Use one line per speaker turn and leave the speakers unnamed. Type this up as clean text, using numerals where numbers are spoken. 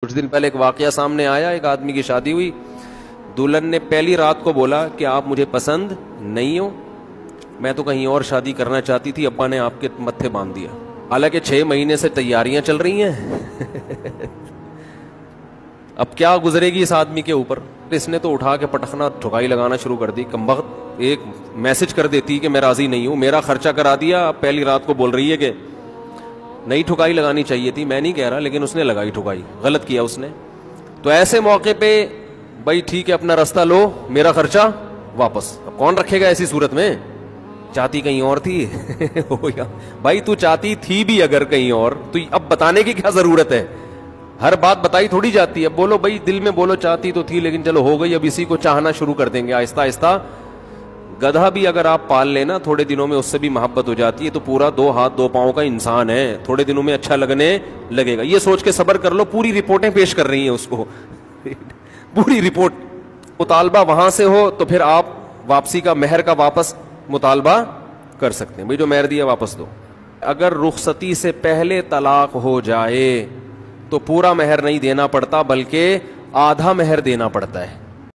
کچھ دن پہلے ایک واقعہ سامنے آیا، ایک آدمی کی شادی ہوئی، دلہن نے پہلی رات کو بولا کہ آپ مجھے پسند نہیں ہو، میں تو کہیں اور شادی کرنا چاہتی تھی، ابا نے آپ کے متھے باندھ دیا۔ حالانکہ 6 مہینے سے تیاریاں چل رہی ہیں۔ اب کیا گزرے گی اس آدمی کے اوپر؟ اس نے تو اٹھا کے پٹخنا ٹھکائی لگانا شروع کر دی۔ کمبخت ایک میسج کر دیتی کہ میں راضی نہیں ہوں، میرا خرچہ کرا دیا، اب پہلی رات کو بول رہی ہے کہ نئی ٹھکائی لگانی چاہیے تھی، میں نہیں کہہ رہا، لیکن اس نے لگائی ٹھکائی، غلط کیا اس نے۔ تو ایسے موقع پہ بھائی ٹھیک ہے اپنا راستہ لو، میرا خرچہ واپس۔ اب کون رکھے گا ایسی صورت میں؟ چاہتی کہیں اور تھی۔ بھائی تو چاہتی تھی بھی اگر کہیں اور، تو اب بتانے کی کیا ضرورت ہے؟ ہر بات بتائی تھوڑی جاتی ہے، بولو بھائی دل میں بولو چاہتی تو تھی لیکن چلو ہو گئی، اب اسی کو چاہنا شروع کر دیں گے آہستہ آہستہ۔ گدھا بھی اگر آپ پال لینا تھوڑے دنوں میں اس سے بھی محبت ہو جاتی ہے، تو پورا 2 ہاتھ 2 پاؤں کا انسان ہے، تھوڑے دنوں میں اچھا لگنے لگے گا۔ یہ سوچ کے صبر کر لو، پوری رپورٹیں پیش کر رہی ہیں اس کو۔ پوری رپورٹ مطالبہ وہاں سے ہو تو پھر آپ واپسی کا مہر کا واپس مطالبہ کر سکتے ہیں، بھائی جو مہر دیا واپس دو۔ اگر رخصتی سے پہلے طلاق ہو جائے تو پورا مہر نہیں دینا پڑتا، بلکہ آدھا مہر دینا پڑتا ہے۔